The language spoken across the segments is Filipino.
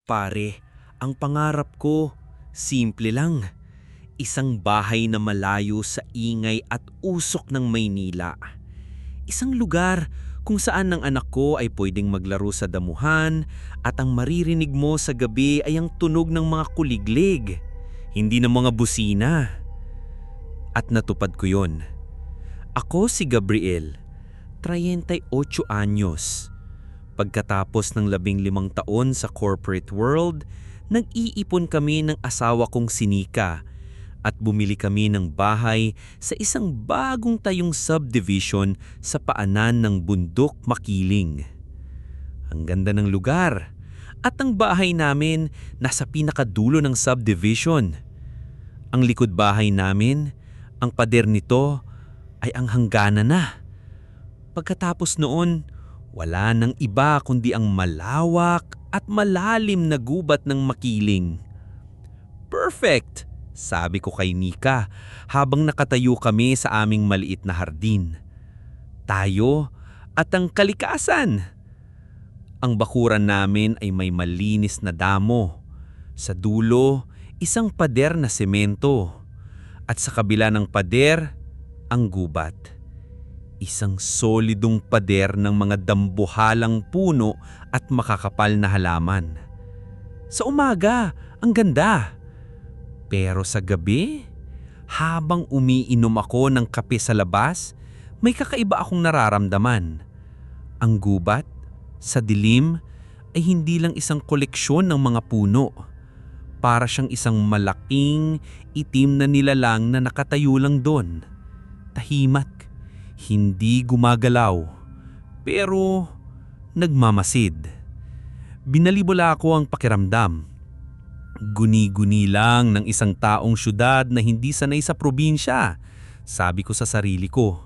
Pare, ang pangarap ko, simple lang. Isang bahay na malayo sa ingay at usok ng Maynila. Isang lugar kung saan ang anak ko ay pwedeng maglaro sa damuhan at ang maririnig mo sa gabi ay ang tunog ng mga kuliglig, hindi ng mga busina. At natupad ko yon. Ako si Gabriel, 38 anyos. Pagkatapos ng 15 taon sa corporate world, nag-iipon kami ng asawa kong si Nika at bumili kami ng bahay sa isang bagong tayong subdivision sa paanan ng bundok Makiling. Ang ganda ng lugar at ang bahay namin nasa pinakadulo ng subdivision. Ang likod bahay namin, ang pader nito ay ang hangganan na. Pagkatapos noon, wala nang iba kundi ang malawak at malalim na gubat ng Makiling. Perfect! Sabi ko kay Nika habang nakatayo kami sa aming maliit na hardin. Tayo at ang kalikasan! Ang bakuran namin ay may malinis na damo. Sa dulo, isang pader na semento. At sa kabila ng pader, ang gubat. Isang solidong pader ng mga dambuhalang puno at makakapal na halaman. Sa umaga, ang ganda. Pero sa gabi, habang umiinom ako ng kape sa labas, may kakaiba akong nararamdaman. Ang gubat, sa dilim, ay hindi lang isang koleksyon ng mga puno. Para siyang isang malaking, itim na nilalang na nakatayo lang doon. Tahimat. Hindi gumagalaw, pero nagmamasid. Binalibula ko ang pakiramdam. Guni-guni lang ng isang taong syudad na hindi sanay sa probinsya, sabi ko sa sarili ko.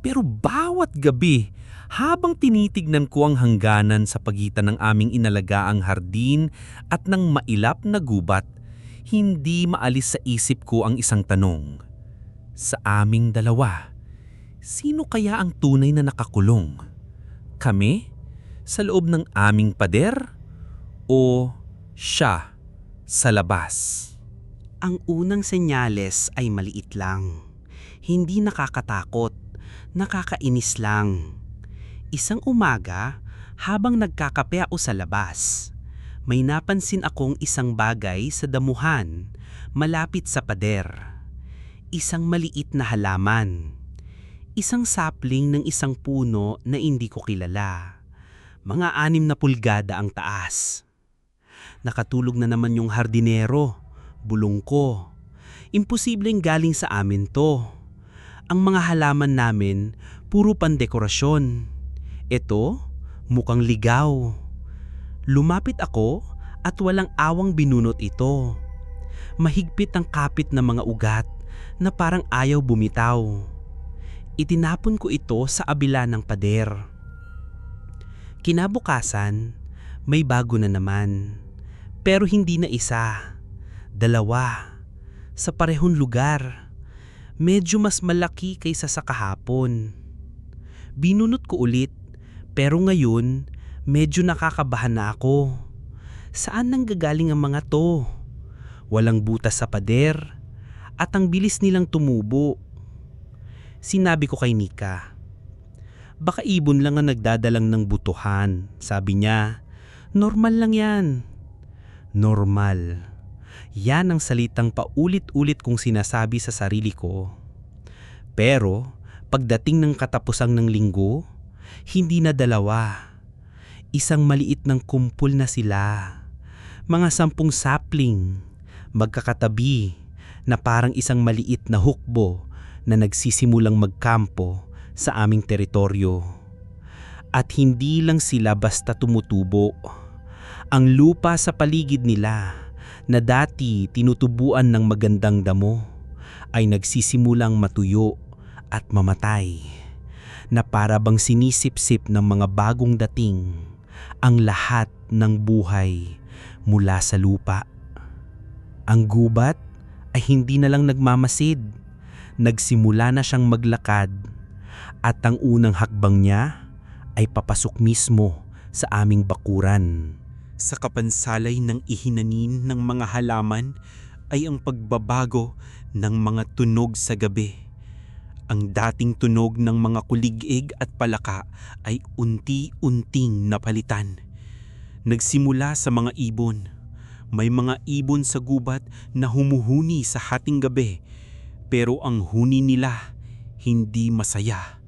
Pero bawat gabi, habang tinitignan ko ang hangganan sa pagitan ng aming inalagaang hardin at ng mailap na gubat, hindi maalis sa isip ko ang isang tanong. Sa aming dalawa, sino kaya ang tunay na nakakulong? Kami? Sa loob ng aming pader? O siya sa labas? Ang unang senyales ay maliit lang. Hindi nakakatakot, nakakainis lang. Isang umaga, habang nagkakape ako sa labas, may napansin akong isang bagay sa damuhan, malapit sa pader. Isang maliit na halaman. Isang sapling ng isang puno na hindi ko kilala. Mga 6 na pulgada ang taas. Nakatulog na naman yung hardinero, bulong ko. Imposibleng galing sa amin to. Ang mga halaman namin, puro pandekorasyon. Ito, mukhang ligaw. Lumapit ako at walang awang binunot ito. Mahigpit ang kapit ng mga ugat na parang ayaw bumitaw. Itinapon ko ito sa abila ng pader. Kinabukasan, may bago na naman. Pero hindi na isa, 2. Sa parehong lugar. Medyo mas malaki kaysa sa kahapon. Binunot ko ulit, pero ngayon, medyo nakakabahan na ako. Saan nanggagaling ang mga to? Walang butas sa pader, at ang bilis nilang tumubo. Sinabi ko kay Nika, baka ibon lang ang nagdadalang ng butuhan. Sabi niya, normal lang yan. Normal. Yan ang salitang paulit-ulit kong sinasabi sa sarili ko. Pero pagdating ng katapusang ng linggo, hindi na 2. Isang maliit ng kumpul na sila. Mga 10 sapling, magkakatabi, na parang isang maliit na hukbo na nagsisimulang magkampo sa aming teritoryo. At hindi lang sila basta tumutubo. Ang lupa sa paligid nila na dati tinutubuan ng magandang damo ay nagsisimulang matuyo at mamatay, na para bang sinisip-sip ng mga bagong dating ang lahat ng buhay mula sa lupa. Ang gubat ay hindi na lang nagmamasid. Nagsimula na siyang maglakad at ang unang hakbang niya ay papasok mismo sa aming bakuran. Sa kapansalay ng ihinanin ng mga halaman ay ang pagbabago ng mga tunog sa gabi. Ang dating tunog ng mga kuligig at palaka ay unti-unting napalitan. Nagsimula sa mga ibon. May mga ibon sa gubat na humuhuni sa hating gabi, pero ang huni nila hindi masaya.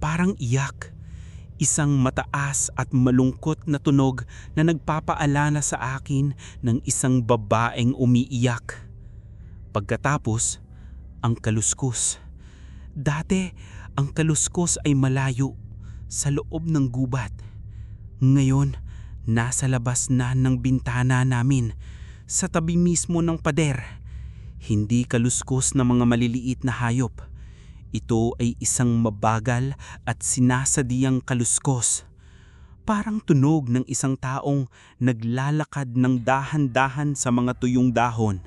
Parang iyak. Isang mataas at malungkot na tunog na nagpapaalala sa akin ng isang babaeng umiiyak. Pagkatapos, ang kaluskos. Dati, ang kaluskos ay malayo, sa loob ng gubat. Ngayon, nasa labas na ng bintana namin, sa tabi mismo ng pader. Hindi kaluskos na mga maliliit na hayop. Ito ay isang mabagal at sinasadyang kaluskos. Parang tunog ng isang taong naglalakad ng dahan-dahan sa mga tuyong dahon.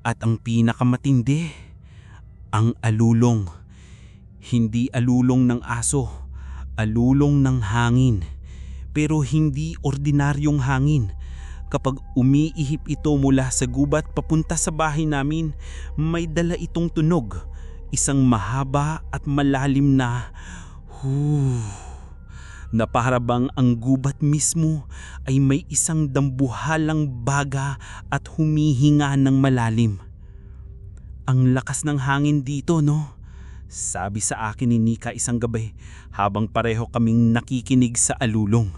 At ang pinakamatindi, ang alulong. Hindi alulong ng aso, alulong ng hangin. Pero hindi ordinaryong hangin. Kapag umiihip ito mula sa gubat papunta sa bahay namin, may dala itong tunog. Isang mahaba at malalim na na para bang ang gubat mismo ay may isang dambuhalang baga at humihinga ng malalim. Ang lakas ng hangin dito, no? Sabi sa akin ni Nika isang gabi habang pareho kaming nakikinig sa alulong.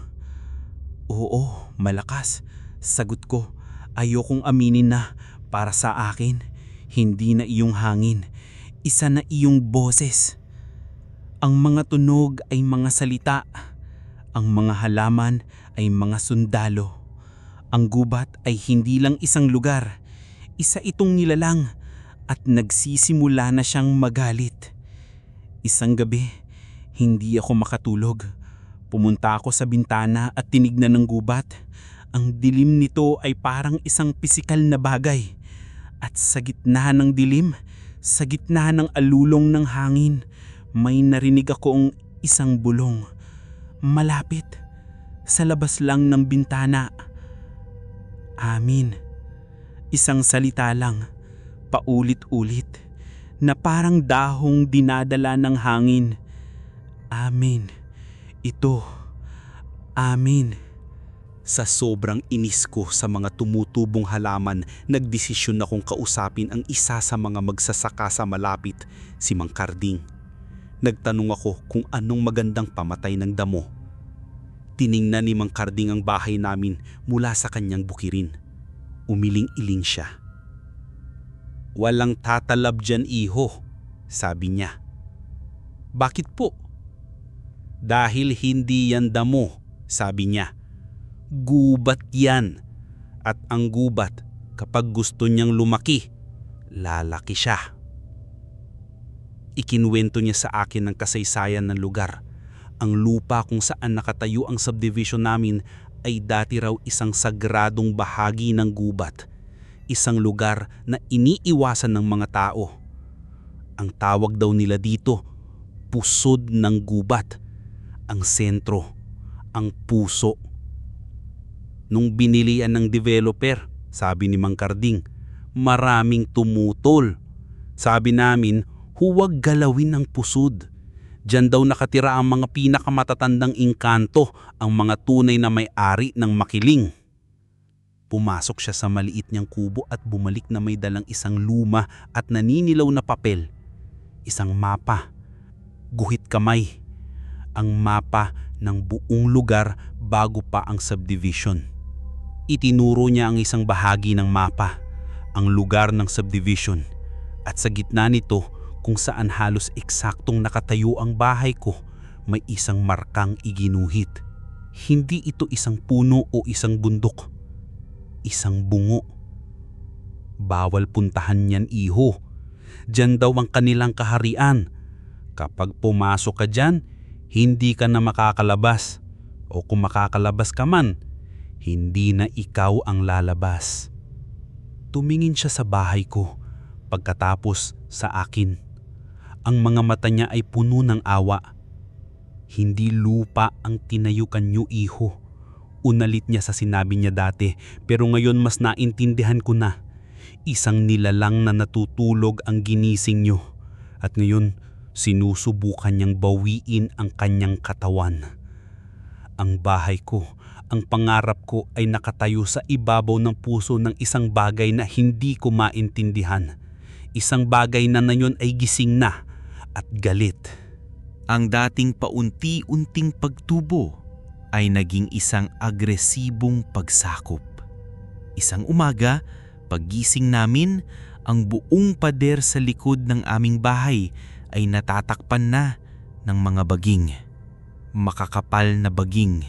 Oo, malakas. Sagot ko, ayokong aminin na para sa akin, hindi na iyong hangin. Isa na iyong boses. Ang mga tunog ay mga salita. Ang mga halaman ay mga sundalo. Ang gubat ay hindi lang isang lugar. Isa itong nilalang at nagsisimula na siyang magalit. Isang gabi, hindi ako makatulog. Pumunta ako sa bintana at tinignan ng gubat. Ang dilim nito ay parang isang pisikal na bagay. At sa gitna ng dilim, sa gitna ng alulong ng hangin, may narinig akong isang bulong. Malapit, sa labas lang ng bintana. Amin. Isang salita lang, paulit-ulit, na parang dahong dinadala ng hangin. Amin. Ito. Amin. Sa sobrang inis ko sa mga tumutubong halaman, nagdesisyon akong kausapin ang isa sa mga magsasaka sa malapit, si Mang Karding. Nagtanong ako kung anong magandang pamatay ng damo. Tiningnan ni Mang Karding ang bahay namin mula sa kanyang bukirin. Umiling-iling siya. Walang tatalab dyan, iho, sabi niya. Bakit po? Dahil hindi yan damo, sabi niya. Gubat yan. At ang gubat, kapag gusto niyang lumaki, lalaki siya. Ikinuwento niya sa akin ng kasaysayan ng lugar. Ang lupa kung saan nakatayo ang subdivision namin ay dati raw isang sagradong bahagi ng gubat. Isang lugar na iniiwasan ng mga tao. Ang tawag daw nila dito, pusod ng gubat. Ang sentro, ang puso. Nung binilian ng developer, sabi ni Mang Karding, maraming tumutol. Sabi namin, huwag galawin ang pusod. Diyan daw nakatira ang mga pinakamatatandang engkanto, ang mga tunay na may-ari ng makiling. Pumasok siya sa maliit niyang kubo at bumalik na may dalang isang luma at naninilaw na papel. Isang mapa. Guhit kamay. Ang mapa ng buong lugar bago pa ang subdivision. Itinuro niya ang isang bahagi ng mapa, ang lugar ng subdivision, at sa gitna nito kung saan halos eksaktong nakatayo ang bahay ko, may isang markang iginuhit. Hindi ito isang puno o isang bundok. Isang bungo. Bawal puntahan niyan, iho. Diyan daw ang kanilang kaharian. Kapag pumasok ka diyan, hindi ka na makakalabas. O kung makakalabas ka man, hindi na ikaw ang lalabas. Tumingin siya sa bahay ko, pagkatapos sa akin. Ang mga mata niya ay puno ng awa. Hindi lupa ang tinayukan niyo, iho. Unalit niya sa sinabi niya dati, pero ngayon mas naintindihan ko na. Isang nilalang na natutulog ang ginising niyo. At ngayon, sinusubukan niyang bawiin ang kanyang katawan. Ang bahay ko, ang pangarap ko ay nakatayo sa ibabaw ng puso ng isang bagay na hindi ko maintindihan. Isang bagay na ngayon ay gising na at galit. Ang dating paunti-unting pagtubo ay naging isang agresibong pagsakop. Isang umaga, paggising namin, ang buong pader sa likod ng aming bahay ay natatakpan na ng mga baging. Makakapal na baging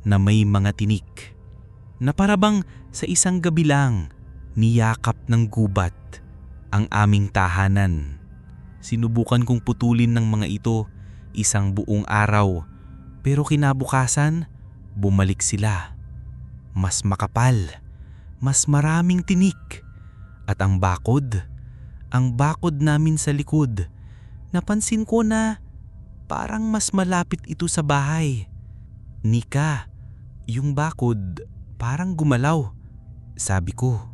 na may mga tinik. Na parabang sa isang gabi lang, niyakap ng gubat ang aming tahanan. Sinubukan kong putulin ng mga ito isang buong araw, pero kinabukasan, bumalik sila. Mas makapal, mas maraming tinik. At ang bakod namin sa likod, napansin ko na parang mas malapit ito sa bahay. Nika, yung bakod parang gumalaw. Sabi ko,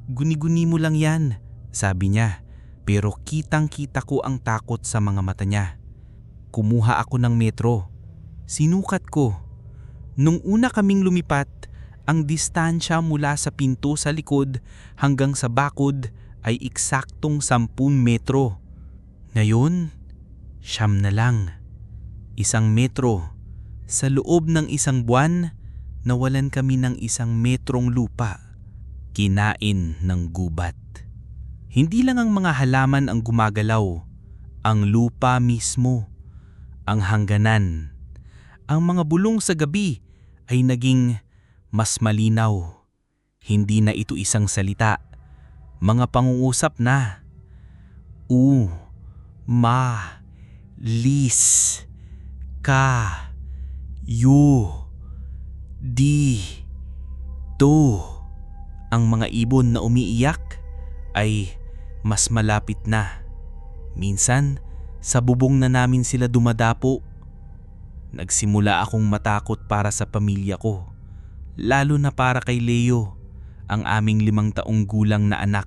guni-guni mo lang yan, sabi niya. Pero kitang-kita ko ang takot sa mga mata niya. Kumuha ako ng metro. Sinukat ko. Nung una kaming lumipat, ang distansya mula sa pinto sa likod hanggang sa bakod ay eksaktong 10 metro. Ngayon, 9 na lang. 1 metro. Sa loob ng 1 buwan, nawalan kami ng 1 metrong lupa. Kinain ng gubat. Hindi lang ang mga halaman ang gumagalaw, ang lupa mismo, ang hangganan. Ang mga bulong sa gabi ay naging mas malinaw. Hindi na ito isang salita, mga pangungusap na. Ma, lis, ka, yu, di, to. Ang mga ibon na umiiyak ay mas malapit na. Minsan, sa bubong na namin sila dumadapo. Nagsimula akong matakot para sa pamilya ko, lalo na para kay Leo, ang aming 5 taong gulang na anak.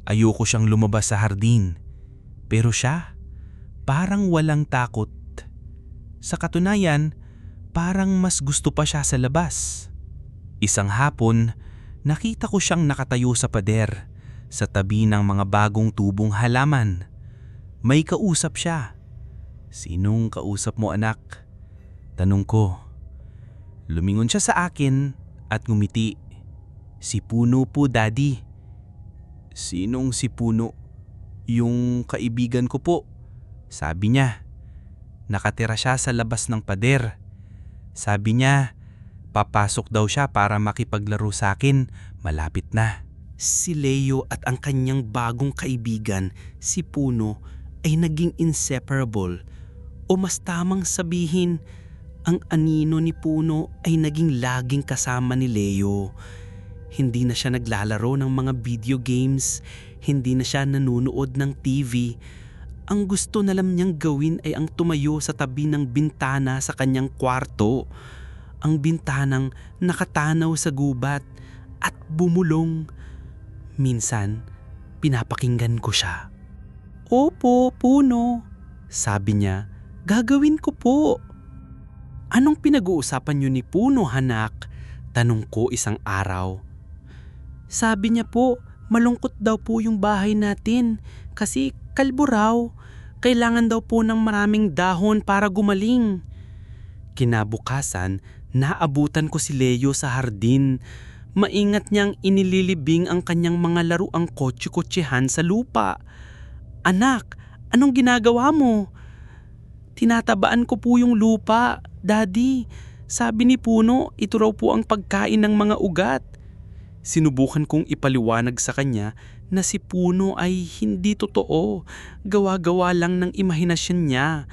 Ayoko siyang lumabas sa hardin, pero siya, parang walang takot. Sa katunayan, parang mas gusto pa siya sa labas. Isang hapon, nakita ko siyang nakatayo sa pader, sa tabi ng mga bagong tubong halaman. May kausap siya. Sinong kausap mo, anak? Tanong ko. Lumingon siya sa akin at ngumiti. Si Puno po, Daddy. Sinong si Puno? Yung kaibigan ko po, sabi niya. Nakatira siya sa labas ng pader. Sabi niya, papasok daw siya para makipaglaro sa akin, malapit na. Si Leo at ang kanyang bagong kaibigan, si Puno, ay naging inseparable. O mas tamang sabihin, ang anino ni Puno ay naging laging kasama ni Leo. Hindi na siya naglalaro ng mga video games, hindi na siya nanonood ng TV. Ang gusto na lang niyang gawin ay ang tumayo sa tabi ng bintana sa kanyang kwarto. Ang bintanang nakatanaw sa gubat at bumulong. Minsan, pinapakinggan ko siya. Opo, Puno, sabi niya, gagawin ko po. Anong pinag-uusapan niyo ni Puno, hanak? Tanong ko isang araw. Sabi niya po, malungkot daw po yung bahay natin kasi kalbo raw. Kailangan daw po ng maraming dahon para gumaling. Kinabukasan, naabutan ko si Leo sa hardin. Maingat niyang inililibing ang kanyang mga laruang kotse-kotsehan sa lupa. Anak, anong ginagawa mo? Tinatabaan ko po yung lupa, Daddy. Sabi ni Puno, ito raw po ang pagkain ng mga ugat. Sinubukan kong ipaliwanag sa kanya na si Puno ay hindi totoo. Gawa-gawa lang ng imahinasyon niya.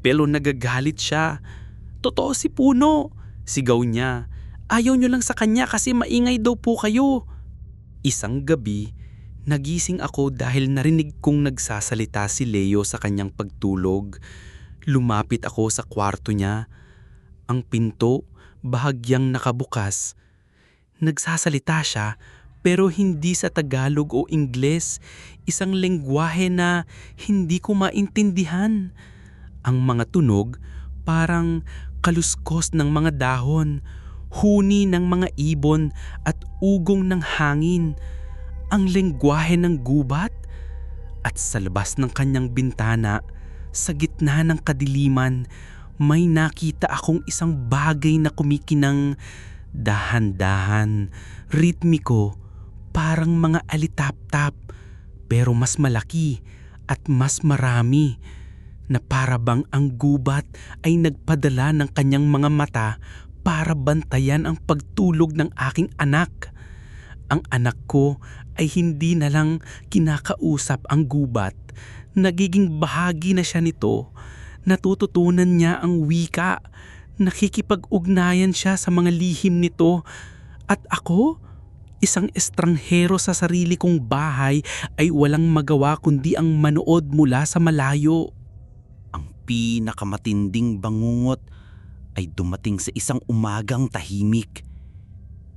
Pero nagagalit siya. Totoo si Puno, sigaw niya. Ayaw niyo lang sa kanya kasi maingay daw po kayo. Isang gabi, nagising ako dahil narinig kong nagsasalita si Leo sa kanyang pagtulog. Lumapit ako sa kwarto niya. Ang pinto, bahagyang nakabukas. Nagsasalita siya pero hindi sa Tagalog o Ingles, isang lengguwahe na hindi ko maintindihan. Ang mga tunog parang kaluskos ng mga dahon, huni ng mga ibon at ugong ng hangin. Ang lengguwahe ng gubat. At sa labas ng kanyang bintana, sa gitna ng kadiliman, may nakita akong isang bagay na kumikinang dahan-dahan, ritmiko, parang mga alitap-tap, pero mas malaki at mas marami, na para bang ang gubat ay nagpadala ng kanyang mga mata para bantayan ang pagtulog ng aking anak. Ang anak ko ay hindi na lang kinakausap ang gubat, nagiging bahagi na siya nito. Natututunan niya ang wika, nakikipag-ugnayan siya sa mga lihim nito. At ako, isang estranghero sa sarili kong bahay, ay walang magawa kundi ang manood mula sa malayo. Ang pinakamatinding bangungot ay dumating sa isang umagang tahimik.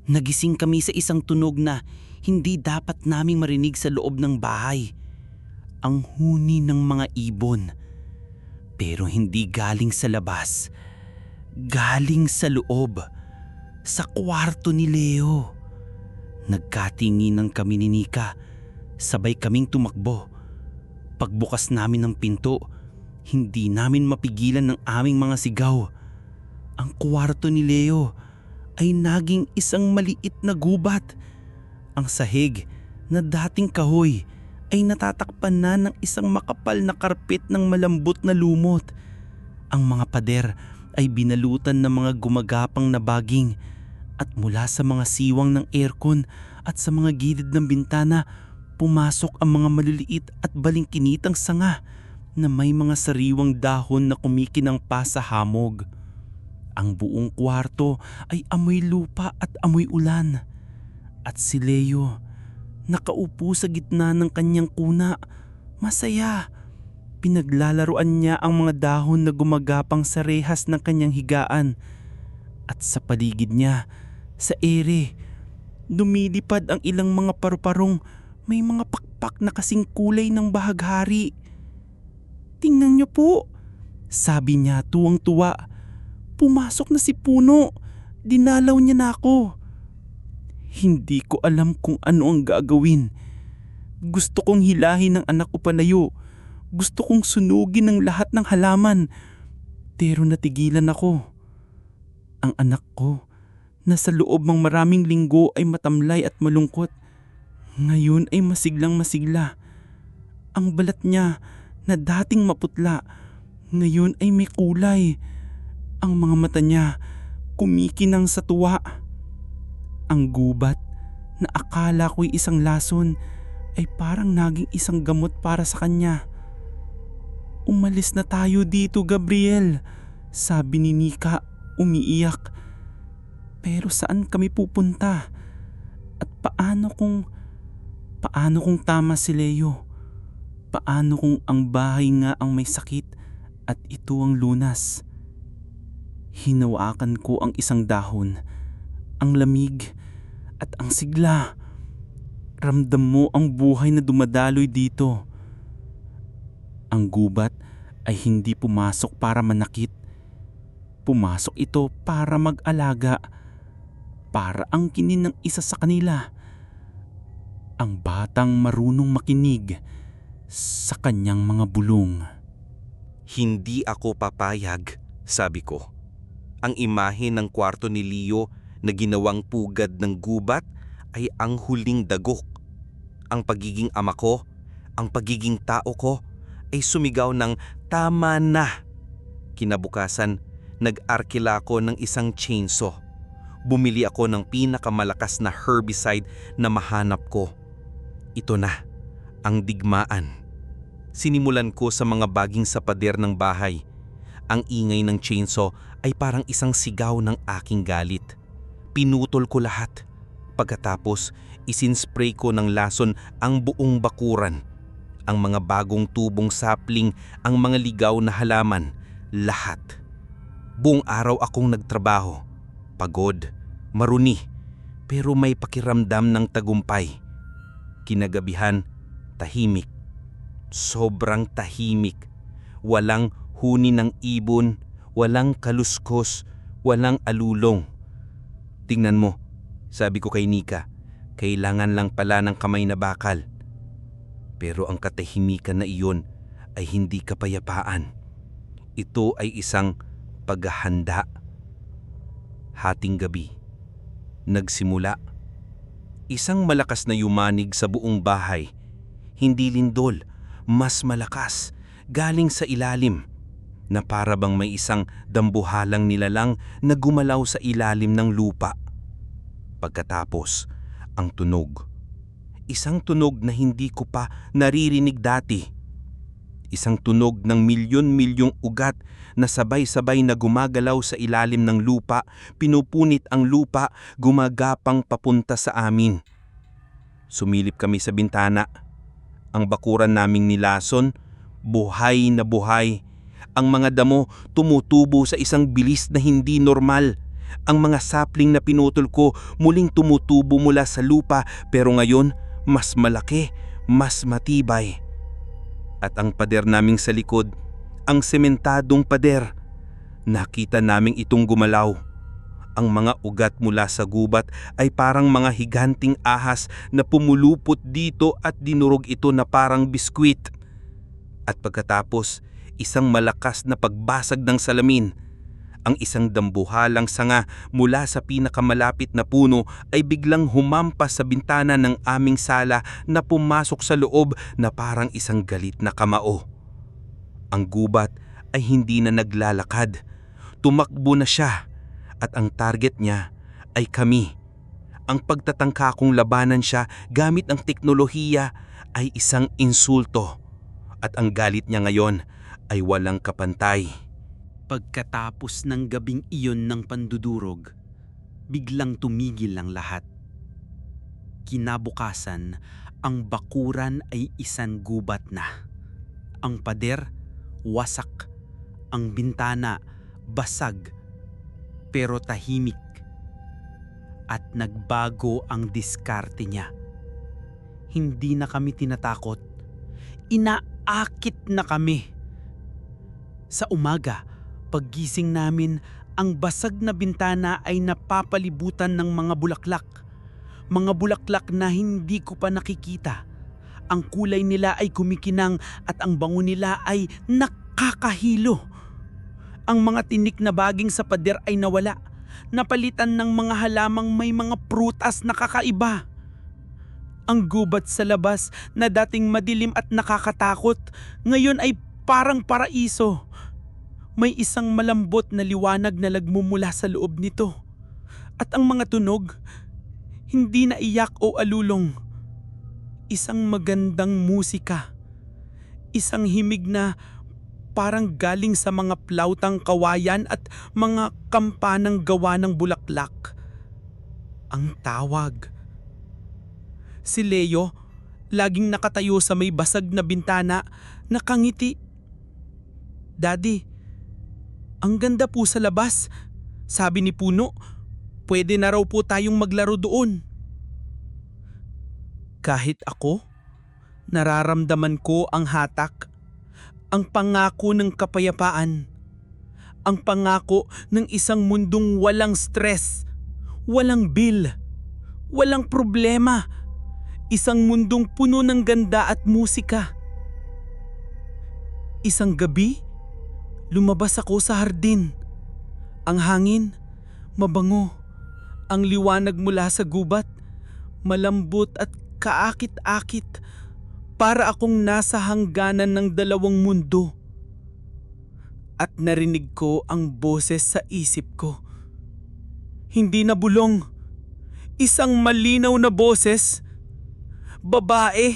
Nagising kami sa isang tunog na hindi dapat naming marinig sa loob ng bahay. Ang huni ng mga ibon. Pero hindi galing sa labas. Galing sa loob. Sa kwarto ni Leo. Nagkatinginan kami ni Nika. Sabay kaming tumakbo. Pagbukas namin ng pinto, hindi namin mapigilan ng aming mga sigaw. Ang kwarto ni Leo ay naging isang maliit na gubat. Ang sahig na dating kahoy ay natatakpan na ng isang makapal na karpet ng malambot na lumot. Ang mga pader ay binalutan ng mga gumagapang na baging, at mula sa mga siwang ng aircon at sa mga gilid ng bintana, pumasok ang mga maliliit at balingkinitang sanga na may mga sariwang dahon na kumikinang pa sa hamog. Ang buong kwarto ay amoy lupa at amoy ulan. At si Leo, nakaupo sa gitna ng kanyang kuna, masaya. Pinaglalaruan niya ang mga dahon na gumagapang sa rehas ng kanyang higaan. At sa paligid niya, sa ere, lumilipad ang ilang mga paru-parong may mga pakpak na kasing kulay ng bahaghari. "Tingnan niyo po," sabi niya tuwang-tuwa. "Pumasok na si Puno. Dinalaw niya na ako." Hindi ko alam kung ano ang gagawin. Gusto kong hilahin ang anak ko palayo. Gusto kong sunugin ang lahat ng halaman. Pero natigilan ako. Ang anak ko, na sa loob ng maraming linggo ay matamlay at malungkot, ngayon ay masiglang masigla. Ang balat niya na dating maputla, ngayon ay may kulay. Ang mga mata niya kumikinang sa tuwa. Ang gubat na akala ko'y isang lason ay parang naging isang gamot para sa kanya. "Umalis na tayo dito, Gabriel," sabi ni Nika, umiiyak. "Pero saan kami pupunta? At paano kung tama si Leo? Paano kung ang bahay nga ang may sakit at ito ang lunas?" Hinawakan ko ang isang dahon. Ang lamig at ang sigla. Ramdam mo ang buhay na dumadaloy dito. Ang gubat ay hindi pumasok para manakit. Pumasok ito para mag-alaga. Para angkinin ng isa sa kanila. Ang batang marunong makinig sa kanyang mga bulong. "Hindi ako papayag," sabi ko. Ang imahe ng kwarto ni Leo na ginawang pugad ng gubat ay ang huling dagok. Ang pagiging ama ko, ang pagiging tao ko ay sumigaw ng tama na. Kinabukasan, nag-arkila ako ng isang chainsaw. Bumili ako ng pinakamalakas na herbicide na mahanap ko. Ito na, ang digmaan. Sinimulan ko sa mga baging sa pader ng bahay. Ang ingay ng chainsaw ay parang isang sigaw ng aking galit. Pinutol ko lahat. Pagkatapos, isinspray ko ng lason ang buong bakuran. Ang mga bagong tubong sapling, ang mga ligaw na halaman, lahat. Buong araw akong nagtrabaho. pagod, maruni, pero may pakiramdam ng tagumpay. Kinagabihan, tahimik. Sobrang tahimik. Walang huni ng ibon, walang kaluskos, walang alulong. Tingnan mo, sabi ko kay Nika, kailangan lang pala ng kamay na bakal. Pero ang katahimikan na iyon ay hindi kapayapaan. Ito ay isang paghahanda. Hating gabi. Nagsimula. Isang malakas na yumanig sa buong bahay. Hindi lindol, mas malakas, galing sa ilalim, na para bang may isang dambuhalang nilalang na gumalaw sa ilalim ng lupa. Pagkatapos, ang tunog. Isang tunog na hindi ko pa naririnig dati. Isang tunog ng milyon-milyong ugat na sabay-sabay na gumagalaw sa ilalim ng lupa, pinupunit ang lupa, gumagapang papunta sa amin. Sumilip kami sa bintana. Ang bakuran naming nilason, buhay na buhay. Ang mga damo tumutubo sa isang bilis na hindi normal. Ang mga sapling na pinutol ko muling tumutubo mula sa lupa, pero ngayon mas malaki, mas matibay. At ang pader naming sa likod, ang sementadong pader, nakita naming itong gumalaw. Ang mga ugat mula sa gubat ay parang mga higanting ahas na pumulupot dito at dinurog ito na parang biskwit. At pagkatapos, isang malakas na pagbasag ng salamin. Ang isang dambuhalang sanga mula sa pinakamalapit na puno ay biglang humampas sa bintana ng aming sala na pumasok sa loob na parang isang galit na kamao. Ang gubat ay hindi na naglalakad. Tumakbo na siya at ang target niya ay kami. Ang pagtatangka kong labanan siya gamit ang teknolohiya ay isang insulto at ang galit niya ngayon ay walang kapantay. Pagkatapos ng gabing iyon ng pandudurog, biglang tumigil ang lahat. Kinabukasan, ang bakuran ay isang gubat na. Ang pader, wasak. Ang bintana, basag. Pero tahimik. At nagbago ang diskarte niya. Hindi na kami tinatakot. Inaakit na kami. Sa umaga, paggising namin, ang basag na bintana ay napapalibutan ng mga bulaklak. Mga bulaklak na hindi ko pa nakikita. Ang kulay nila ay kumikinang at ang bango nila ay nakakahilo. Ang mga tinik na baging sa pader ay nawala. Napalitan ng mga halamang may mga prutas na kakaiba. Ang gubat sa labas na dating madilim at nakakatakot, ngayon ay parang paraiso. May isang malambot na liwanag na nagmumula sa loob nito. At ang mga tunog, hindi na iyak o alulong. Isang magandang musika. Isang himig na parang galing sa mga plautang kawayan at mga kampanang gawa ng bulaklak. Ang tawag. Si Leo, laging nakatayo sa may basag na bintana, nakangiti. Daddy, ang ganda po sa labas. Sabi ni Puno, pwede na raw po tayong maglaro doon. Kahit ako, nararamdaman ko ang hatak, ang pangako ng kapayapaan, ang pangako ng isang mundong walang stress, walang bill, walang problema, isang mundong puno ng ganda at musika. Isang gabi, lumabas ako sa hardin. Ang hangin, mabango. Ang liwanag mula sa gubat, malambot at kaakit-akit. Para akong nasa hangganan ng dalawang mundo. At narinig ko ang boses sa isip ko. Hindi na bulong. Isang malinaw na boses. Babae,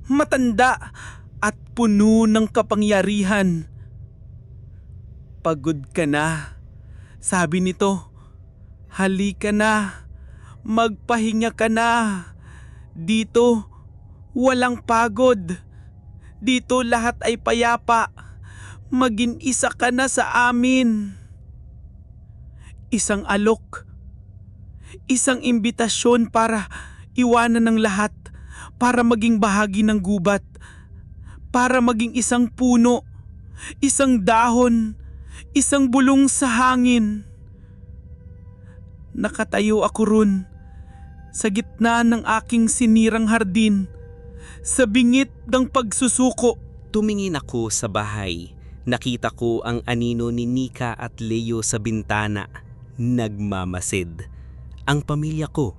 matanda at puno ng kapangyarihan. Pagod ka na, sabi nito. Halika na, magpahinga ka na. Dito, walang pagod. Dito lahat ay payapa. Maging isa ka na sa amin. Isang alok, Isang imbitasyon para iwanan ng lahat, para maging bahagi ng gubat, para maging isang puno, isang dahon, isang bulong sa hangin. Nakatayo ako ron, sa gitna ng aking sinirang hardin, sa bingit ng pagsusuko. Tumingin ako sa bahay. Nakita ko ang anino ni Nika at Leo sa bintana. Nagmamasid. Ang pamilya ko,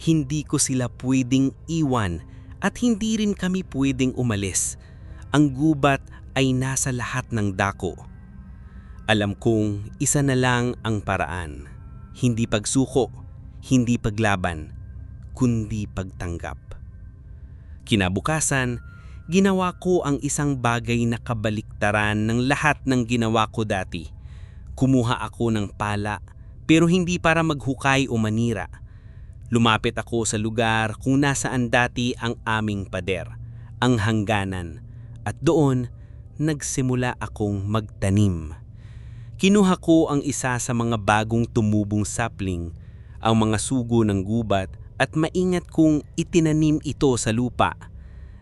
hindi ko sila pwedeng iwan at hindi rin kami pwedeng umalis. Ang gubat ay nasa lahat ng dako. Alam kong isa na lang ang paraan. Hindi pagsuko, hindi paglaban, kundi pagtanggap. Kinabukasan, ginawa ko ang isang bagay na kabaliktaran ng lahat ng ginawa ko dati. Kumuha ako ng pala, pero hindi para maghukay o manira. Lumapit ako sa lugar kung nasaan dati ang aming pader, ang hangganan, at doon nagsimula akong magtanim. Kinuha ko ang isa sa mga bagong tumubong sapling, ang mga sugo ng gubat, at maingat kong itinanim ito sa lupa.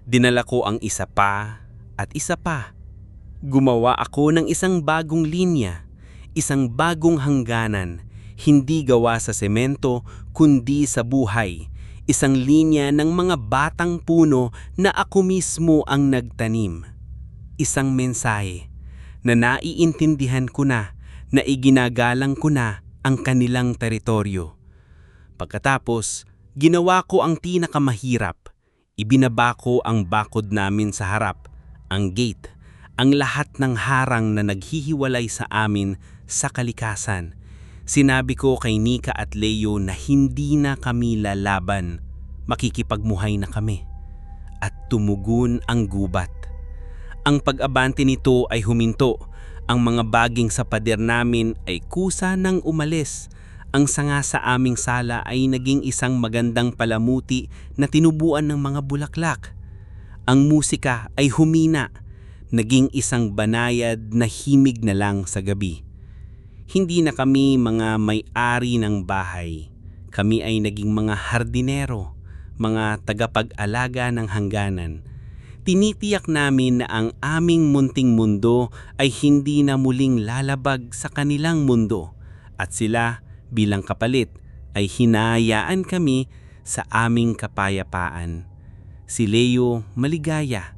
Dinala ko ang isa pa at isa pa. Gumawa ako ng isang bagong linya, isang bagong hangganan, hindi gawa sa semento kundi sa buhay. Isang linya ng mga batang puno na ako mismo ang nagtanim. Isang mensahe na naiintindihan ko na iginagalang ko na ang kanilang teritoryo. Pagkatapos, ginawa ko ang pinakamahirap. Ibinaba ko ang bakod namin sa harap, ang gate, ang lahat ng harang na naghihiwalay sa amin sa kalikasan. Sinabi ko kay Nika at Leo na hindi na kami lalaban, makikipagmuhay na kami. At tumugon ang gubat. Ang pag-abante nito ay huminto. Ang mga baging sa pader namin ay kusa ng umalis. Ang sanga sa aming sala ay naging isang magandang palamuti na tinubuan ng mga bulaklak. Ang musika ay humina, naging isang banayad na himig na lang sa gabi. Hindi na kami mga may-ari ng bahay. Kami ay naging mga hardinero, mga tagapag-alaga ng hangganan. Tinitiyak namin na ang aming munting mundo ay hindi na muling lalabag sa kanilang mundo at sila bilang kapalit ay hinahayaan kami sa aming kapayapaan. Si Leo maligaya.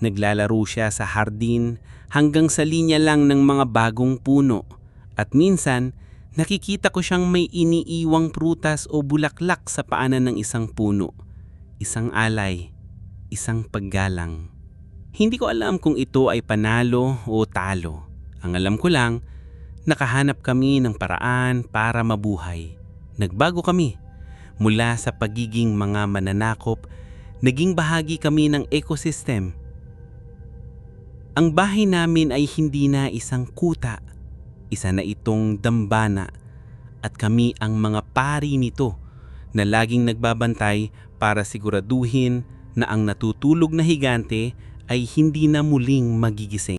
Naglalaro siya sa hardin hanggang sa linya lang ng mga bagong puno. At minsan, nakikita ko siyang may iniiwang prutas o bulaklak sa paanan ng isang puno. Isang alay, isang paggalang. Hindi ko alam kung ito ay panalo o talo. Ang alam ko lang, nakahanap kami ng paraan para mabuhay. Nagbago kami. Mula sa pagiging mga mananakop, naging bahagi kami ng ecosystem. Ang bahay namin ay hindi na isang kuta. Isa na itong dambana. At kami ang mga pari nito na laging nagbabantay para siguraduhin na ang natutulog na higante ay hindi na muling magigising.